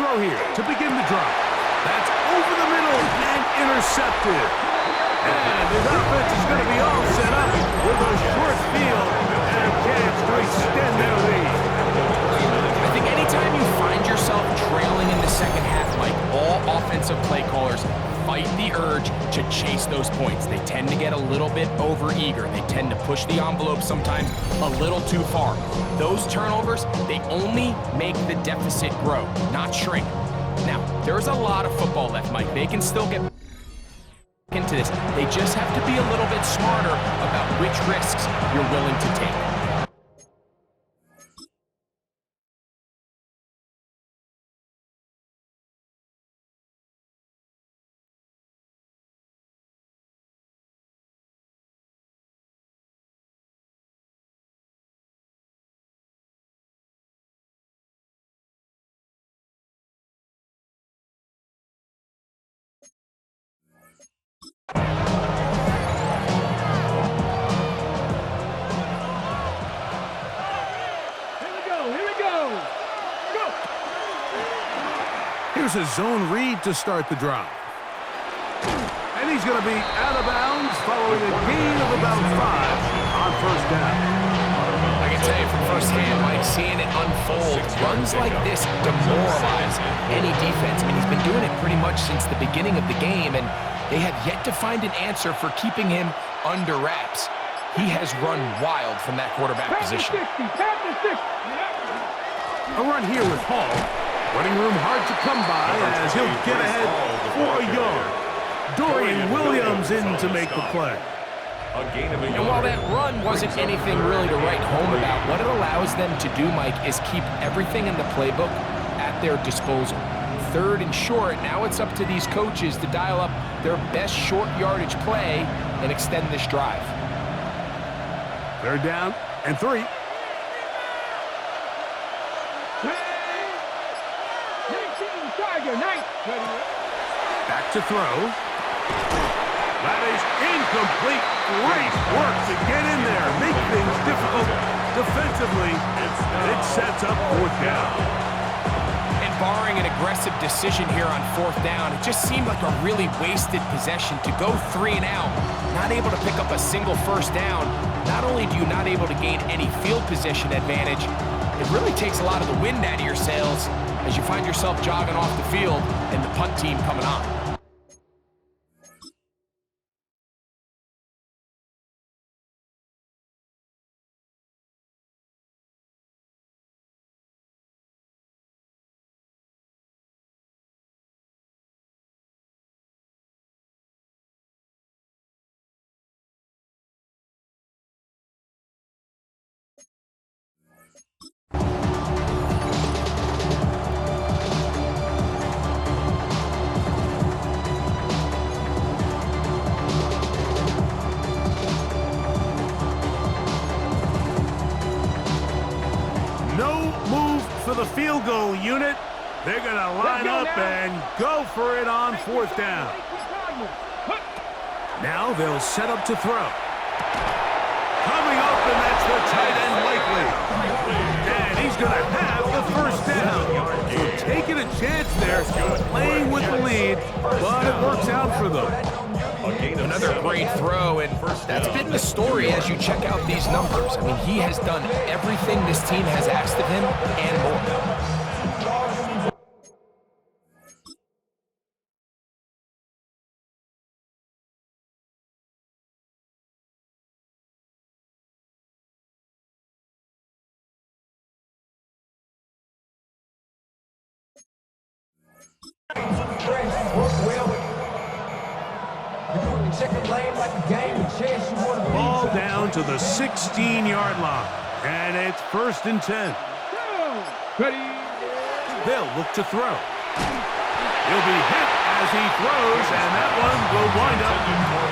throw here to begin the drive. That's over the middle and intercepted. And his offense is going to be all set up with a short field and a chance to extend their lead. I think anytime you find yourself trailing in the second half, Mike, all offensive play callers fight the urge to chase those points. They tend to get a little bit overeager. They tend to push the envelope sometimes a little too far. Those turnovers, they only make the deficit grow, not shrink. Now, there's a lot of football left, Mike. They can still get into this. They just have to be a little bit smarter about which risks you're willing to take. Here's a zone read to start the drive. And he's going to be out of bounds following a gain of about 5 on first down. I can tell you from firsthand, Mike, seeing it unfold, runs like this demoralize any defense. I mean, he's been doing it pretty much since the beginning of the game, and they have yet to find an answer for keeping him under wraps. He has run wild from that quarterback position. A run here with Hall. Running room hard to come by as he'll get ahead for a yard. Dorian Williams in to make the play. And while that run wasn't anything really to write home about, what it allows them to do, Mike, is keep everything in the playbook at their disposal. Third and short, now it's up to these coaches to dial up their best short yardage play and extend this drive. Third down and 3. Back to throw. That is incomplete. Great work to get in there. Make things difficult defensively. It sets up 4th down. And barring an aggressive decision here on 4th down, it just seemed like a really wasted possession to go 3 and out. Not able to pick up a single first down. Not only do you not able to gain any field position advantage, it really takes a lot of the wind out of your sails as you find yourself jogging off the field and the punt team coming on. For the field goal unit, they're going to line up and go for it on 4th down. Now they'll set up to throw. Coming up, and that's the tight end likely. And he's going to have the first down. So taking a chance there, playing with the lead, but it works out for them. Another great throw, and that's been the story as you check out these numbers. I mean, he has done everything this team has asked of him and more. Ball down to the 16-yard line, and it's 1st and 10. They'll look to throw. He'll be hit as he throws, and that one will wind up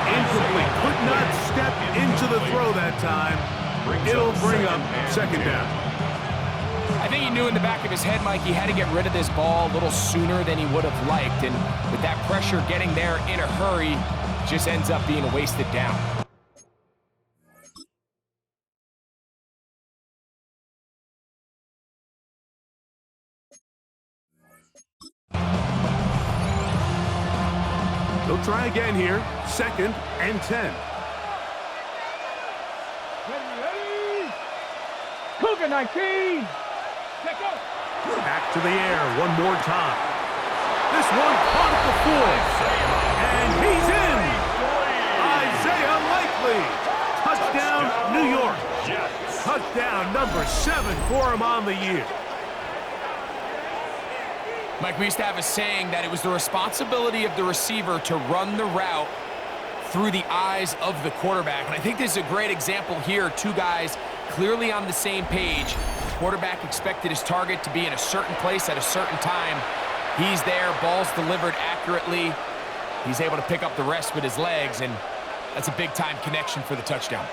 incomplete. Could not step into the throw that time. It'll bring up 2nd down. I think he knew in the back of his head, Mike, he had to get rid of this ball a little sooner than he would have liked, and with that pressure getting there in a hurry, just ends up being a wasted down. They'll try again here. 2nd and 10. Ready. Cougar 19. Back to the air one more time. This one caught at the 4. And he's in. Isaiah Likely. Touchdown, New York. Touchdown number 7 for him on the year. Mike, we used to have a saying that it was the responsibility of the receiver to run the route through the eyes of the quarterback. And I think this is a great example here. 2 guys clearly on the same page. Quarterback expected his target to be in a certain place at a certain time. He's there, ball's delivered accurately. He's able to pick up the rest with his legs, and that's a big-time connection for the touchdown.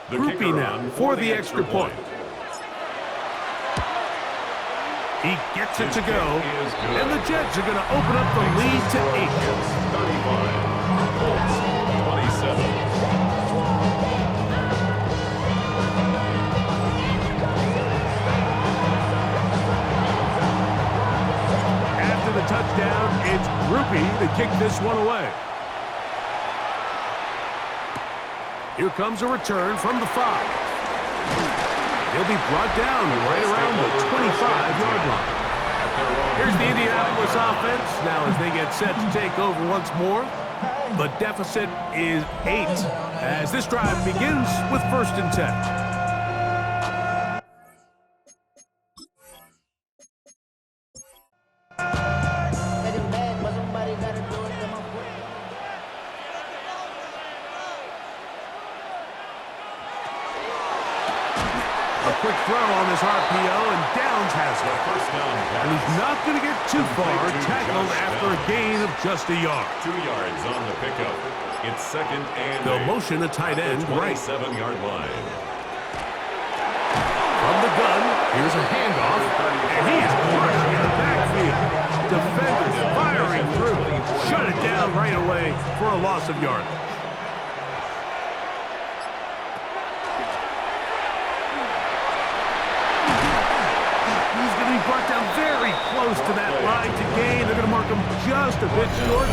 Groupie now for the extra point. He gets it to go, and the Jets are going to open up the lead to 8. 35, Colts 27. After the touchdown, it's Groupie to kick this one away. Here comes a return from the 5. He'll be brought down right around the 25-yard line. Here's the Indianapolis offense now as they get set to take over once more. The deficit is 8 as this drive begins with 1st and 10. Quick throw on this RPO, and Downs has it. And he's not going to get too far, tackled after a gain of just a yard. 2 yards on the pickup. It's 2nd and They'll motion a tight end right. 27-yard line. From the gun, here's a handoff, and he is crushed in the backfield. Defenders firing through. Shut it down right away for a loss of yardage. Brought down very close to that line to gain. They're going to mark him just a bit short.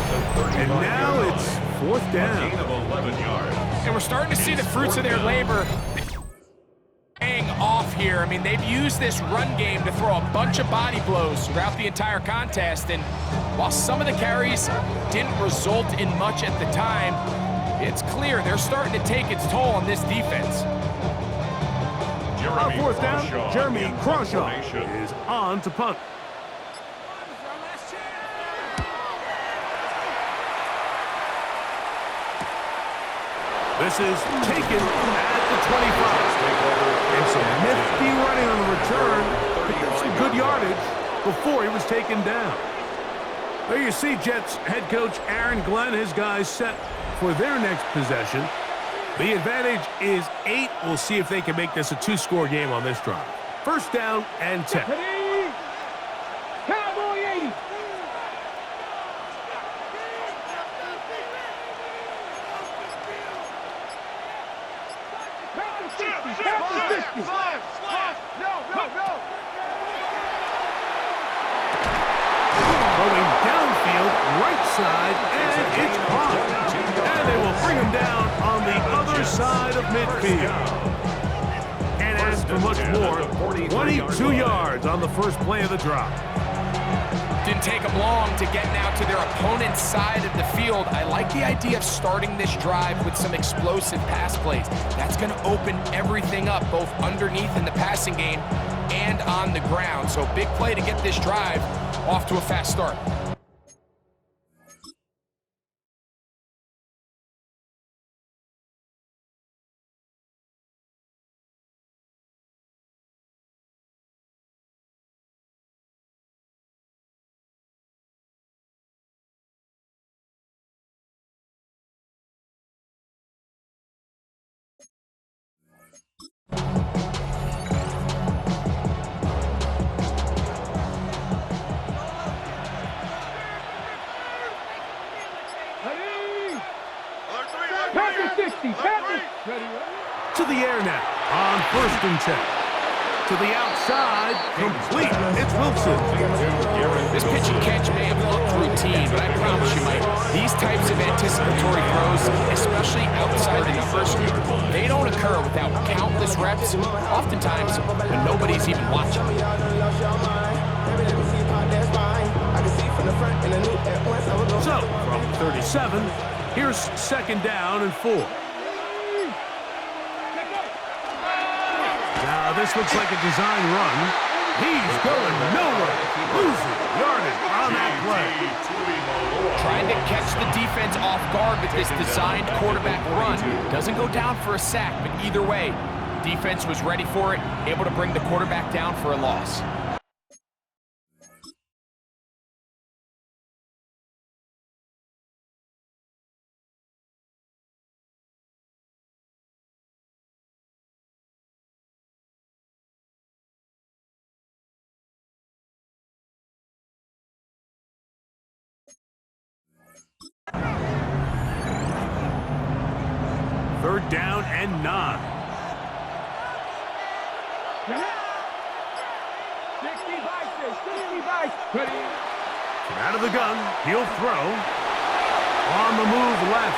And now it's 4th down. Gain of 11 yards. And we're starting to see the fruits of their labor paying off here. I mean, they've used this run game to throw a bunch of body blows throughout the entire contest. And while some of the carries didn't result in much at the time, it's clear they're starting to take its toll on this defense. On 4th down, Jeremy Crawshaw is on to punt. This is taken at the 25. And some nifty running on the return. Picked up some good yardage before he was taken down. There you see Jets head coach Aaron Glenn, his guys set for their next possession. The advantage is 8. We'll see if they can make this a 2-score game on this drive. 1st down and 10. Cowboy 80. Going downfield, right side, and it's caught. And they will bring him down on the other side of midfield. Can't ask for much more. 22 yards on the first play of the drive. Didn't take them long to get now to their opponent's side of the field. I like the idea of starting this drive with some explosive pass plays. That's going to open everything up, both underneath in the passing game and on the ground. So big play to get this drive off to a fast start. here now on 1st and 10. To the outside, complete. It's Wilson. This pitch and catch may have looked routine, but I promise you, Mike, these types of anticipatory throws, especially outside the numbers, they don't occur without countless reps, oftentimes when nobody's even watching. So, from 37, here's 2nd down and 4. Now, this looks like a design run. He's going nowhere. Losing yardage on that play. Trying to catch the defense off guard with this designed quarterback run. Doesn't go down for a sack, but either way, defense was ready for it, able to bring the quarterback down for a loss. Third down and 9. 65. Ready. Out of the gun, he'll throw. On the move left.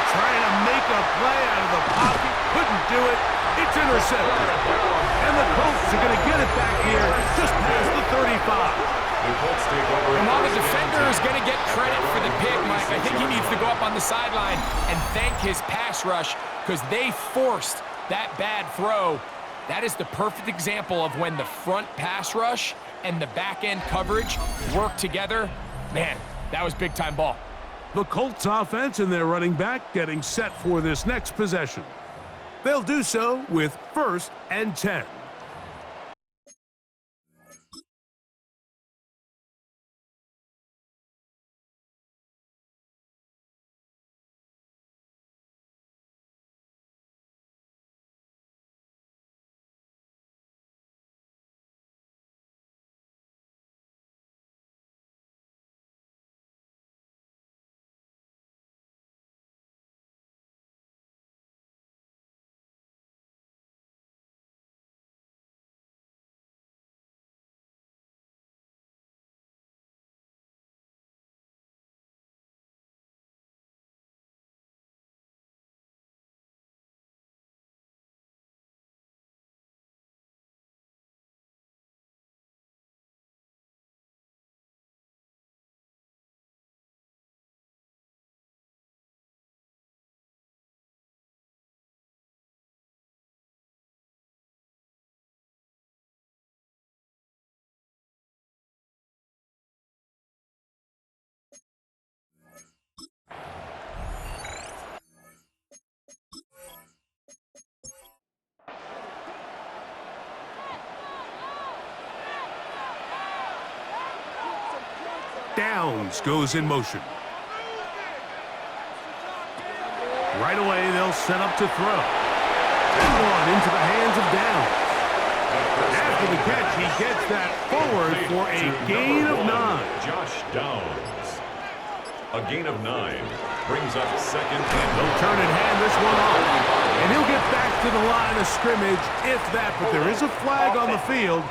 Trying to make a play out of the pocket. Couldn't do it. It's intercepted. And the Colts are going to get it back here just past the 35. And while the defender is going to get credit for the pick, Mike, I think he needs to go up on the sideline and thank his pass rush because they forced that bad throw. That is the perfect example of when the front pass rush and the back end coverage work together. Man, that was big-time ball. The Colts offense and their running back getting set for this next possession. They'll do so with 1st and 10. Downs goes in motion. Right away, they'll set up to throw. And one into the hands of Downs. After the catch, he gets that forward for a gain of 9. Josh Downs. A gain of 9 brings up 2nd and They'll turn and hand this one off. And he'll get back to the line of scrimmage, if that. But there is a flag on the field,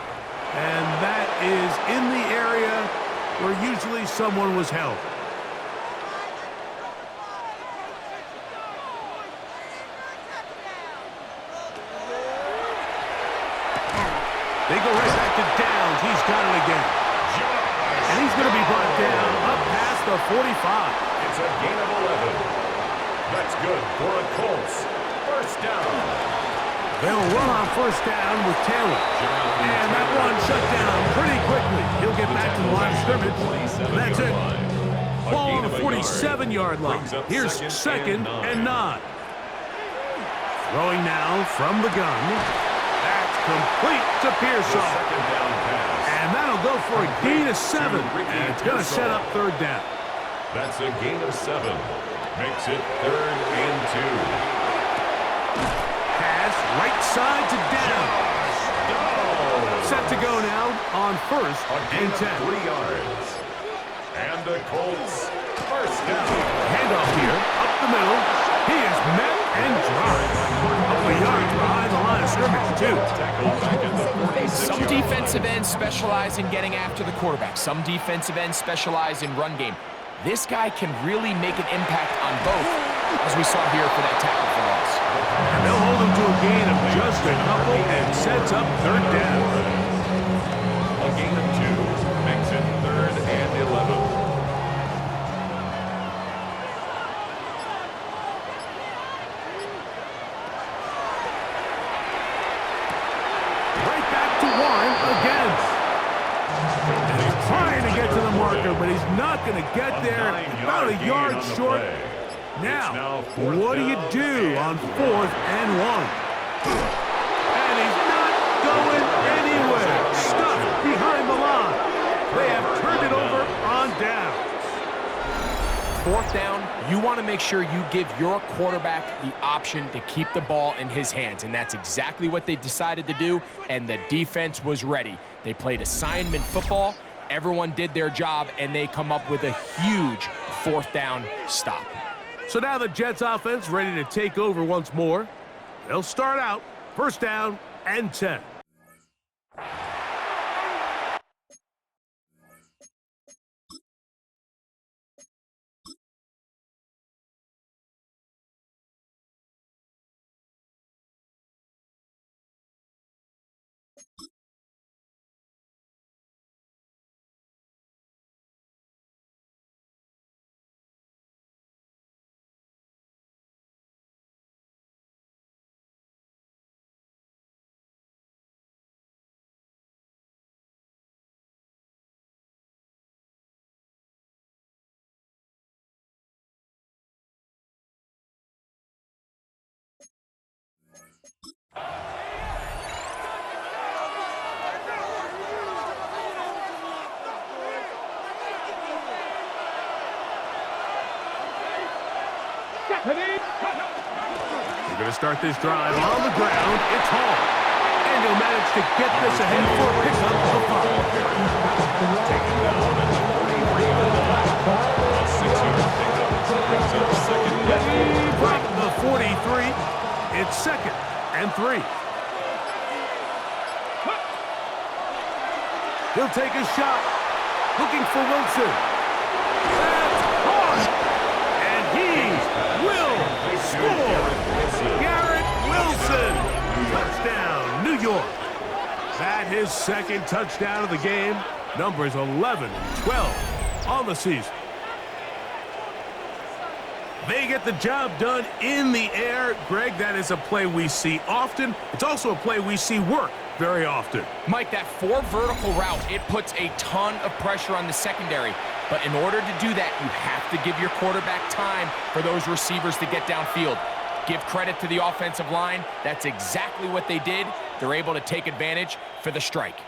and that is in the area where usually someone was held. They go right back to Downs. He's got it again. And he's going to be brought down up past the 45. It's a gain of 11. That's good for a Colts. 1st down. They'll run on 1st down with Taylor. And that one shut down pretty quickly. He'll get back to the line of scrimmage. That's it. Ball on the 47-yard line. Here's 2nd and 9. Throwing now from the gun. That's complete to Pearsall. And that'll go for a gain of 7. And it's going to set up 3rd down. That's a gain of 7. Makes it 3rd and 2. Pass right side to Downs. Set to go now on 1st and 10. 3 yards. And the Colts First down. Handoff here, up the middle. He is met and dropped. A couple of yards behind the line of scrimmage, too. Tackled back at the 46-yard Some line. defensive ends specialize in getting after the quarterback. Some defensive ends specialize in run game. This guy can really make an impact on both, as we saw here for that tackle for loss. And they'll hold him to a gain of just a couple and sets up third down. A gain of 2 makes it 3rd and 11. Right back to Warren again. And he's trying to get to the marker, but he's not going to get there. About a yard short. Now, what do you do on 4th and 1? And he's not going anywhere. Stuck behind the line. They have turned it over on downs. 4th down, you want to make sure you give your quarterback the option to keep the ball in his hands, and that's exactly what they decided to do, and the defense was ready. They played assignment football, everyone did their job, and they come up with a huge 4th down stop. So now the Jets offense ready to take over once more. They'll start out 1st down and 10. They're going to start this drive on the ground. It's Hall. And he'll manage to get this ahead for a pickup of 5. Taken down at the 43-yard line. A 6-yard pickup brings up 2nd and 4. From the 43, it's 2nd and 3. He'll take a shot. Looking for Wilson. That's caught. And he will score. Garrett Wilson. Touchdown, New York. That his 2nd touchdown of the game. Numbers 11 and 12 on the season. They get the job done in the air. Greg, that is a play we see often. It's also a play we see work very often. Mike, that 4 vertical route, it puts a ton of pressure on the secondary. But in order to do that, you have to give your quarterback time for those receivers to get downfield. Give credit to the offensive line. That's exactly what they did. They're able to take advantage for the strike.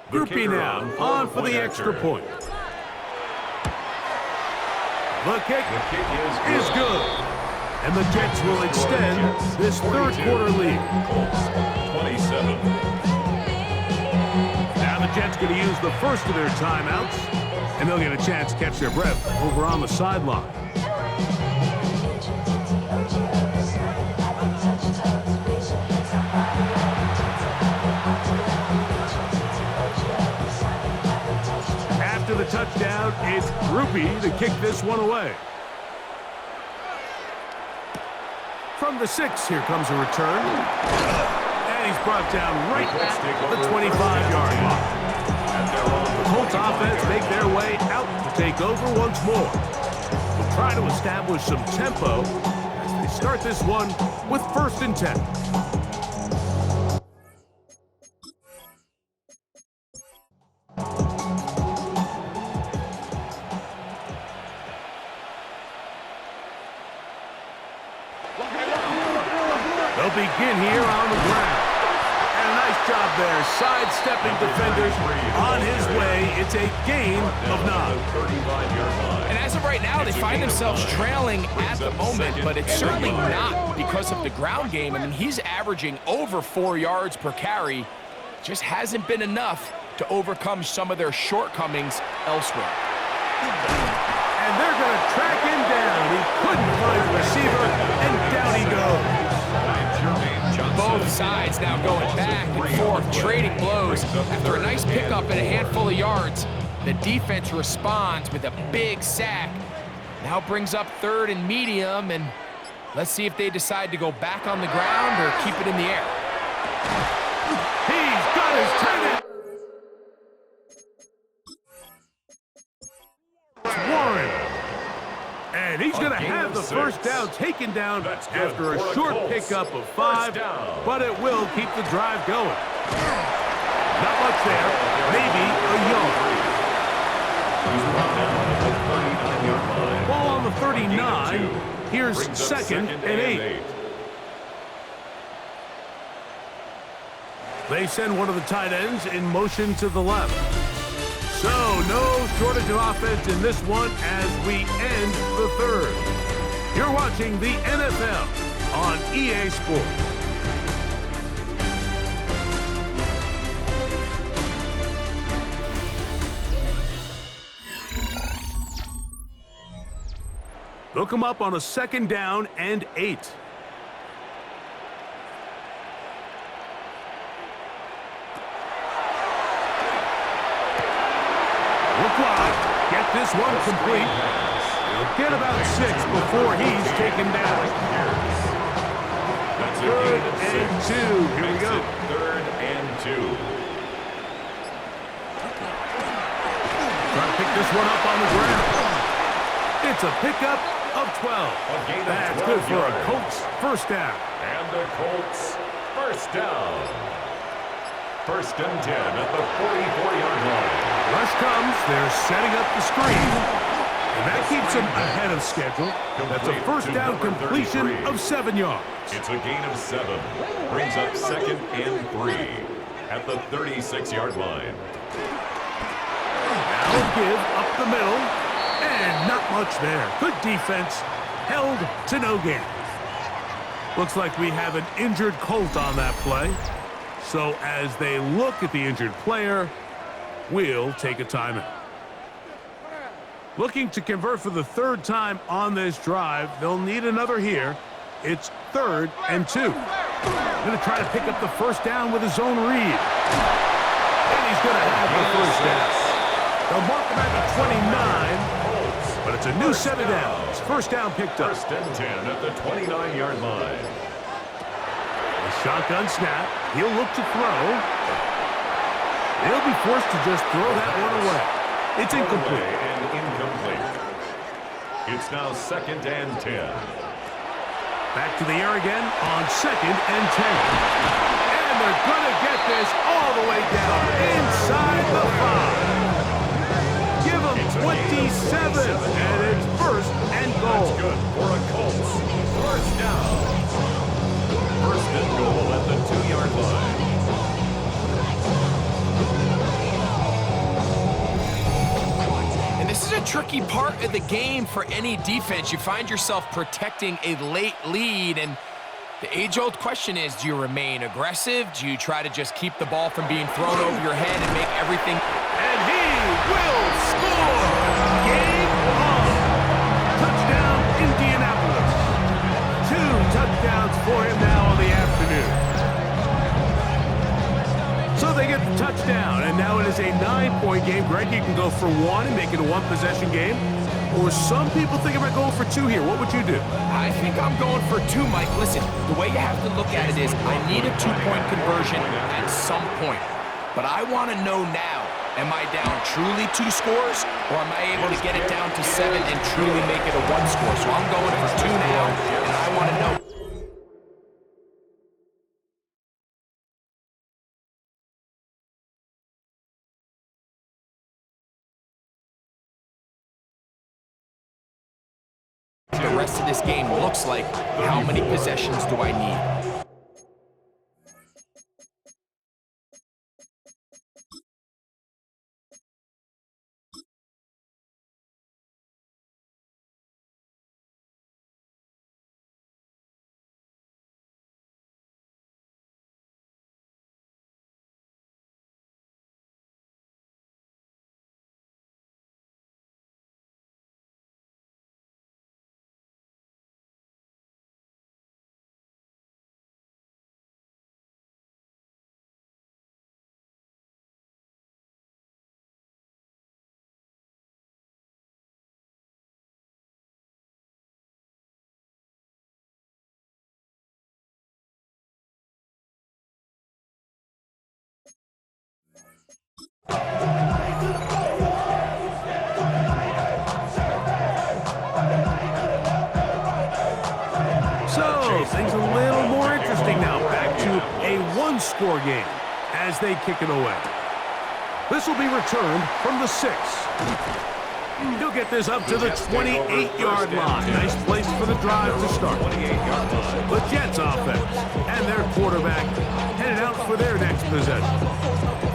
Groupie now on for the extra point. The kick is good. And the Jets will extend this 3rd quarter lead. Colts, 27. Now the Jets going to use the first of their timeouts, and they'll get a chance to catch their breath over on the sideline. touchdown. It's Groupie to kick this one away. From the 6, here comes a return. And he's brought down right at the 25-yard line. The Colts offense make their way out to take over once more. We'll try to establish some tempo as they start this one with 1st and 10. They'll begin here on the ground. And a nice job there, sidestepping defenders on his way. It's a gain of 9. And as of right now, they find themselves trailing at the moment, but it's certainly not because of the ground game. I mean, he's averaging over 4 yards per carry. Just hasn't been enough to overcome some of their shortcomings elsewhere. And they're going to track him down. He couldn't find the receiver, and down he goes. Both sides now going back and forth, trading blows. After a nice pickup and a handful of yards, the defense responds with a big sack. Now brings up 3rd and medium, and let's see if they decide to go back on the ground or keep it in the air. He's got his tight end. Warren. And he's going to have the 1st down taken down after a short pickup of 5, but it will keep the drive going. Not much there, maybe a yard. Ball on the 39. Here's 2nd and 8. They send one of the tight ends in motion to the left. So, no shortage of offense in this one as we end the 3rd. You're watching the NFL on EA Sports. Look him up on a 2nd down and 8. Get this one complete. He'll get about 6 before he's taken down. 3rd and 2. Here we go. 3rd and 2. Trying to pick this one up on the ground. It's a pickup of 12. That's good for a Colts 1st down. And the Colts 1st down. 1st and 10 at the 44-yard line. Rush comes. They're setting up the screen. And that keeps them ahead of schedule. That's a 1st down completion of 7 yards. It's a gain of 7. Brings up 2nd and 3 at the 36-yard line. Now give up the middle. And not much there. Good defense. Held to no gain. Looks like we have an injured Colt on that play. So as they look at the injured player, we'll take a timeout. Looking to convert for the 3rd time on this drive. They'll need another here. It's 3rd and 2. Going to try to pick up the 1st down with his own read. And he's going to have the 1st down. They'll mark him at the 29, but it's a new set of downs. 1st down picked up. 1st and 10 at the 29-yard line. A shotgun snap. He'll look to throw. They'll be forced to just throw that one away. It's incomplete. And incomplete. It's now 2nd and 10. Back to the air again on 2nd and 10. And they're going to get this all the way down inside the 5. Give them 27, and it's 1st and goal. That's good for a Colts 1st down. 1st and goal at the 2-yard line. This is a tricky part of the game for any defense. You find yourself protecting a late lead, and the age-old question is, do you remain aggressive? Do you try to just keep the ball from being thrown over your head and make everything? And he will score! Game on! Touchdown, Indianapolis. 2 touchdowns for him now on the afternoon. So they get the touchdown, and now it is a 9-point one-point game, Greg, you can go for one and make it a one-possession game. Or some people think about going for two here. What would you do? I think I'm going for two, Mike. Listen, the way you have to look at it is I need a two-point conversion at some point. But I want to know now, am I down truly 2 scores, or am I able to get it down to 7 and truly make it a 1 score? So I'm going for 2 now, and I want to know. The rest of this game looks like, how many possessions do I need? So, things a little more interesting now. Back to a one-score game as they kick it away. This will be returned from the 6. He'll get this up to the 28-yard line. Nice place for the drive to start. The Jets offense and their quarterback headed out for their next possession.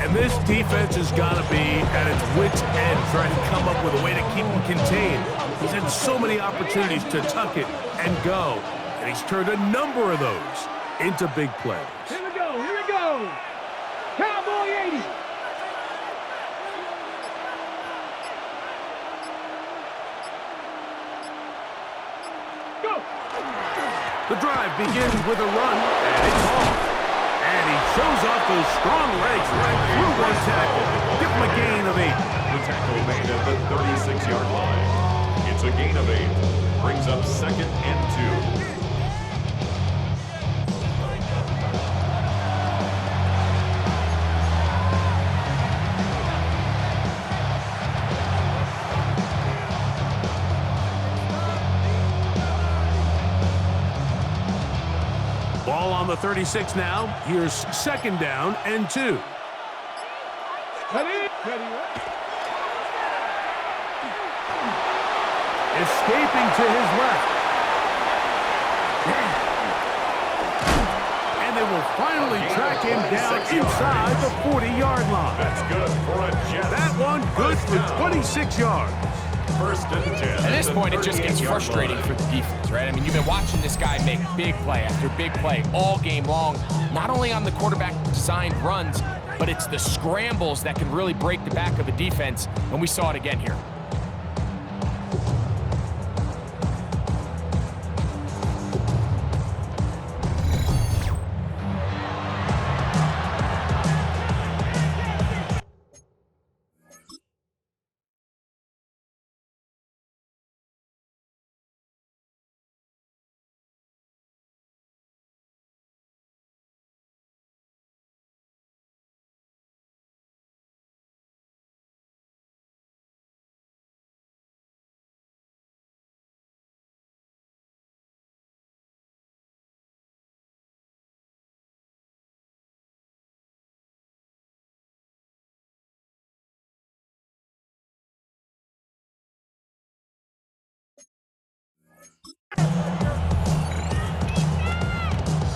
And this defense has got to be at its wits' end trying to come up with a way to keep him contained. He's had so many opportunities to tuck it and go, and he's turned a number of those into big plays. Here we go, here we go. Cowboy 80. Go. The drive begins with a run, and it's off. And he shows off those strong legs right through one tackle. Give him a gain of 8. The tackle made at the 36-yard line. It's a gain of 8. Brings up 2nd and 2. Ball on the 36 now. Here's 2nd down and 2. Ready? Escaping to his left. And they will finally track him down inside the 40-yard line. That's good for a Jets. That one good for 26 yards. 1st and 10. At this point, it just gets frustrating for the defense, right? I mean, you've been watching this guy make big play after big play all game long, not only on the quarterback-designed runs, but it's the scrambles that can really break the back of a defense, and we saw it again here.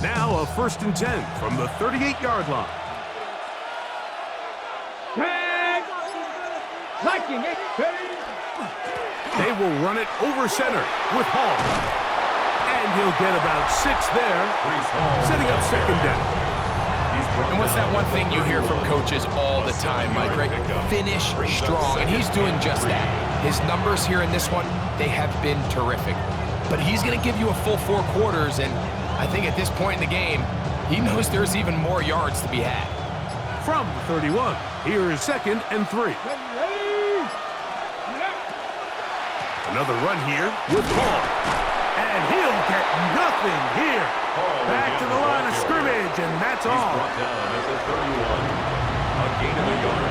Now a 1st and 10 from the 38-yard line. Tag. Liking it. They will run it over center with Hall. And he'll get about 6 there, setting up 2nd down. And what's that one thing you hear from coaches all the time, Mike, right? Finish strong, and he's doing just that. His numbers here in this one, they have been terrific. But he's going to give you a full 4 quarters, and I think at this point in the game, he knows there's even more yards to be had. From the 31, Here is 2nd and 3. Another run here with ball. And he'll get nothing here. Back to the line of scrimmage, and that's all. He's brought down at the 31. A gain of a yard.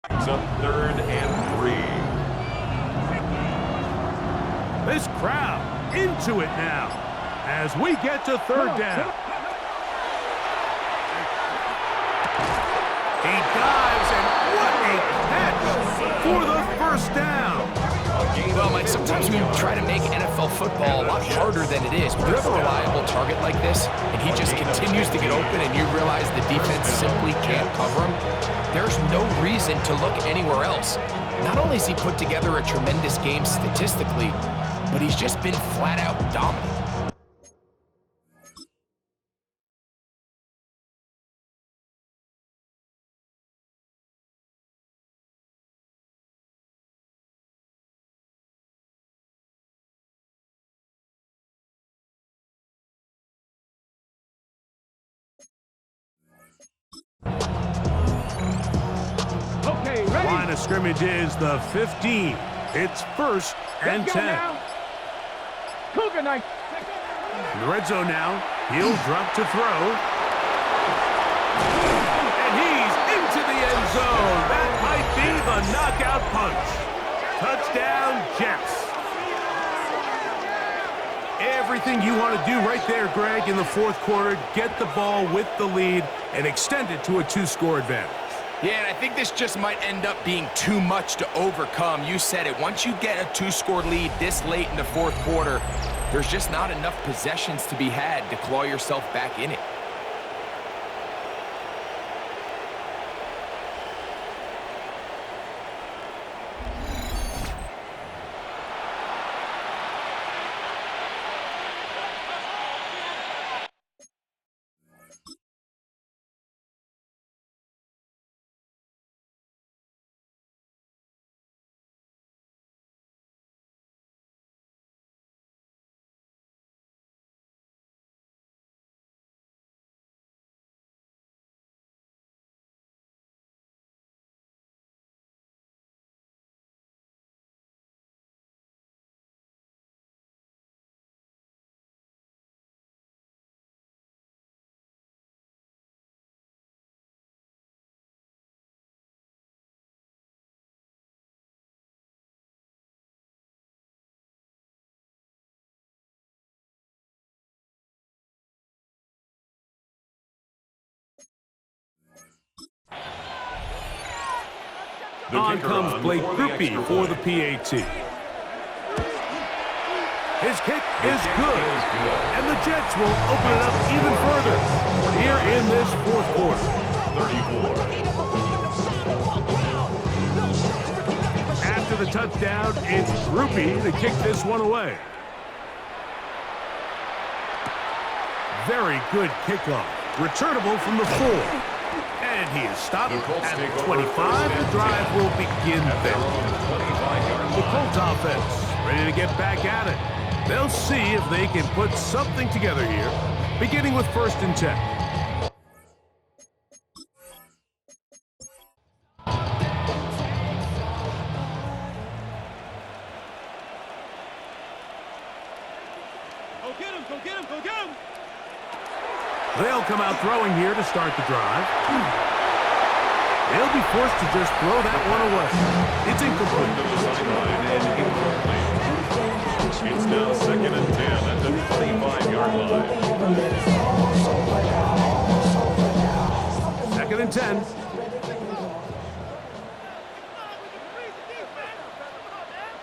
It's up 3rd and 3. This crowd into it now as we get to 3rd down. He dives, and what a catch for the 1st down. Well, Mike, sometimes we try to make NFL football a lot harder than it is. When you have a reliable target like this, and he just continues to get open, and you realize the defense simply can't cover him, there's no reason to look anywhere else. Not only has he put together a tremendous game statistically, but he's just been flat-out dominant. Okay, ready. Line of scrimmage is the 15. It's 1st and Let's go 10. now. Cougar knife. In the red zone now. He'll drop to throw. And he's into the end zone. That might be the knockout punch. Touchdown, Jets. Everything you want to do right there, Greg, in the 4th quarter. Get the ball with the lead and extend it to a 2-score advantage. Yeah, and I think this just might end up being too much to overcome. You said it. Once you get a 2-score lead this late in the 4th quarter, there's just not enough possessions to be had to claw yourself back in it. On comes Blake Grupe for the PAT. His kick is good, and the Jets will open it up even further here in this 4th quarter. 34. After the touchdown, it's Grupe to kick this one away. Very good kickoff. Returnable from the 4. And he is stopped at 25. The drive will begin then. The Colts offense ready to get back at it. They'll see if they can put something together here, beginning with 1st and 10. Go get him, go get him, go get him. They'll come out throwing here to start the drive. They'll be forced to just throw that one away. It's incomplete. To the sideline and incomplete. It's now 2nd and 10 at the 25-yard line. 2nd and 10.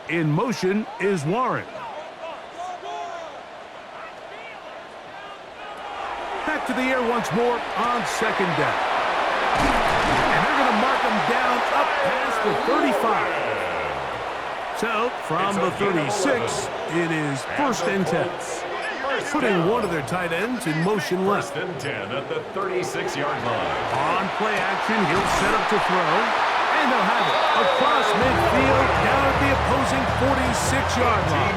In motion is Warren. Back to the air once more on 2nd down. And they're going to mark him down up past the 35. So, from the 36, it is 1st and 10. Putting one of their tight ends in motion left. 1st and 10 at the 36-yard line. On play action, he'll set up to throw. And they'll have it across midfield down at the opposing 46-yard line.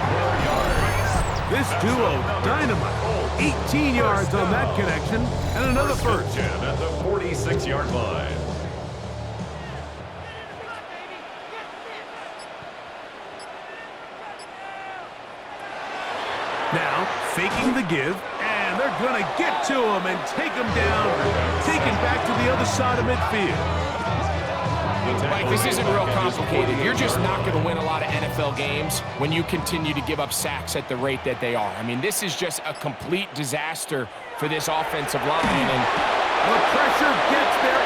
This duo, dynamite. 18 yards on that connection and another first. 10 at the 46-yard line. Now, faking the give, and they're going to get to him and take him down, taken back to the other side of midfield. Mike, this isn't real complicated. You're just not going to win a lot of NFL games when you continue to give up sacks at the rate that they are. I mean, this is just a complete disaster for this offensive line. And the pressure gets there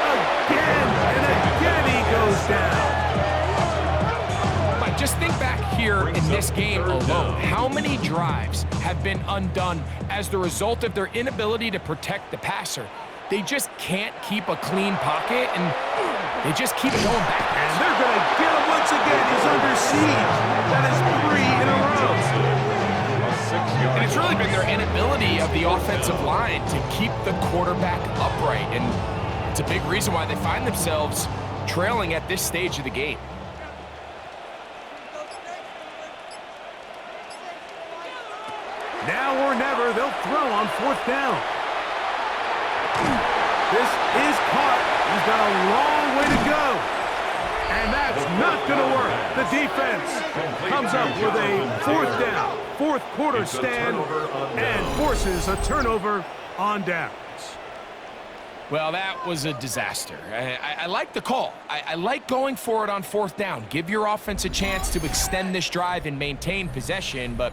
again, and again he goes down. Mike, just think back here in this game alone. How many drives have been undone as the result of their inability to protect the passer? They just can't keep a clean pocket, and they just keep going back. And they're going to get him once again. He's under siege. That is 3 in a row. And it's really been their inability of the offensive line to keep the quarterback upright. And it's a big reason why they find themselves trailing at this stage of the game. Now or never, they'll throw on 4th down. This is caught. He's got a long way to go. And that's not going to work. The defense comes up with a 4th down, 4th quarter stand, and forces a turnover on downs. Well, that was a disaster. I like the call. I like going for it on 4th down. Give your offense a chance to extend this drive and maintain possession, but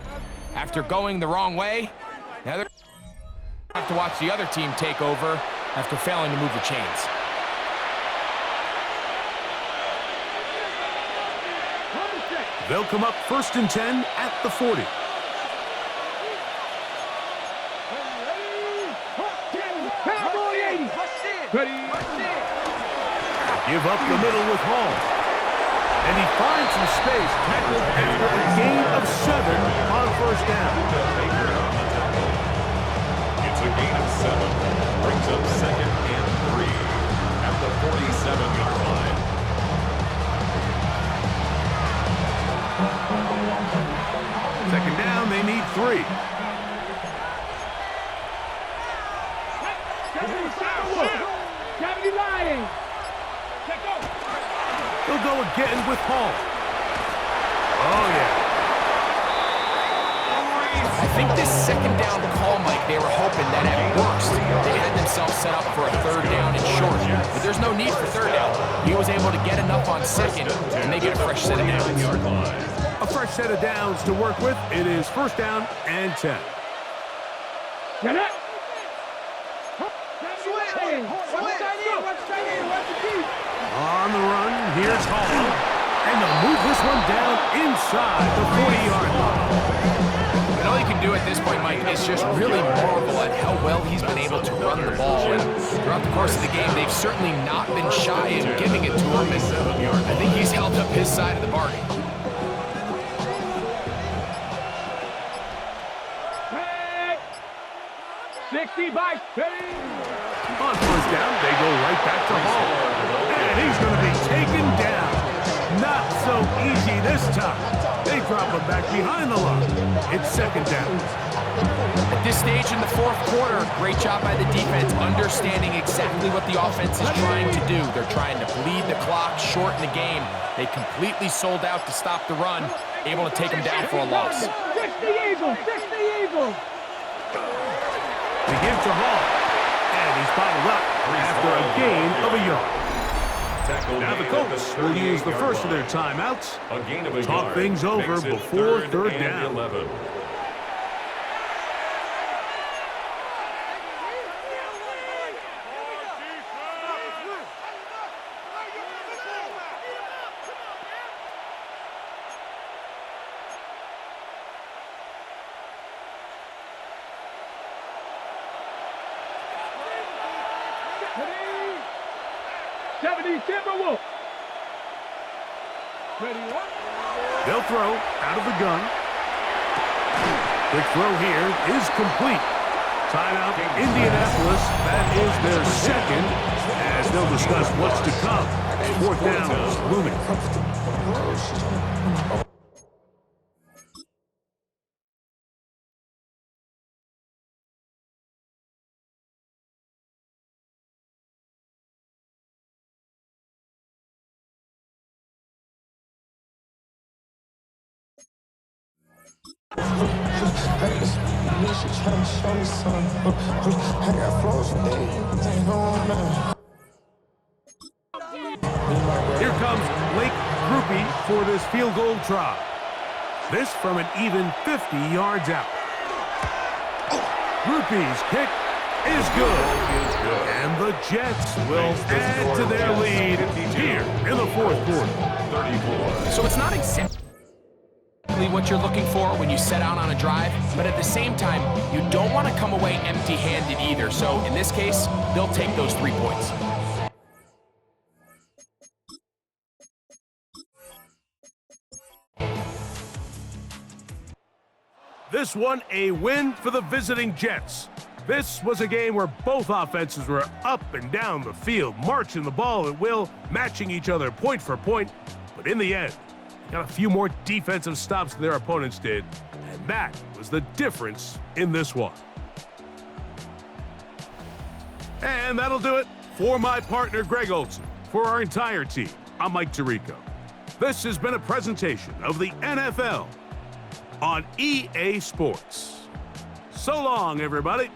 after going the wrong way, now they're have to watch the other team take over after failing to move the chains. They'll come up 1st and 10 at the 40. Give up the middle with Hall. And he finds some space, tackled after a gain of 7 on 1st down. It's a gain of 7. Brings up 2nd and 3 at the 47-yard line. Second down, they need 3. They'll go again with Hall. Oh, yeah. I think this 2nd down call, Mike, they were hoping that at worst they had themselves set up for a 3rd down and short. But there's no need for 3rd down. He was able to get enough on 2nd, and they get a fresh set of downs. A fresh set of downs to work with. It is 1st down and 10. Get it! On the run, here's Hall. And they'll move this one down inside the 40-yard line. And all you can do at this point, Mike, is just really marvel at how well he's been able to run the ball. And throughout the course of the game, they've certainly not been shy in giving it to him. And I think he's held up his side of the bargain. 60 by 30. On 1st down, they go right back to Hall. And he's going to be taken down. Not so easy this time. They drop him back behind the line. It's 2nd down. At this stage in the 4th quarter, great job by the defense, understanding exactly what the offense is trying to do. They're trying to bleed the clock, shorten the game. They completely sold out to stop the run, able to take them down for a loss. 60 Eagles, 60 Eagles. They give to Hall. And he's bottled up after a gain of a yard. Now the Colts will use the first of their timeouts. Talk things over before 3rd down. 11. They'll throw out of the gun. Quick throw here is complete. Timeout, Indianapolis. That is their second, as they'll discuss what's to come. Fourth down is looming. Here comes Blake Groupie for this field goal try. This from an even 50 yards out. Groupie's kick is good. And the Jets will add to their lead here in the fourth quarter. So it's not exactly what you're looking for when you set out on a drive, but at the same time, you don't want to come away empty-handed either. So in this case, they'll take those 3 points. This one a win for the visiting Jets. This was a game where both offenses were up and down the field, marching the ball at will, matching each other point for point. But in the end, got a few more defensive stops than their opponents did, and that was the difference in this one. And that'll do it for my partner, Greg Olson. For our entire team, I'm Mike Tirico. This has been a presentation of the NFL on EA Sports. So long, everybody.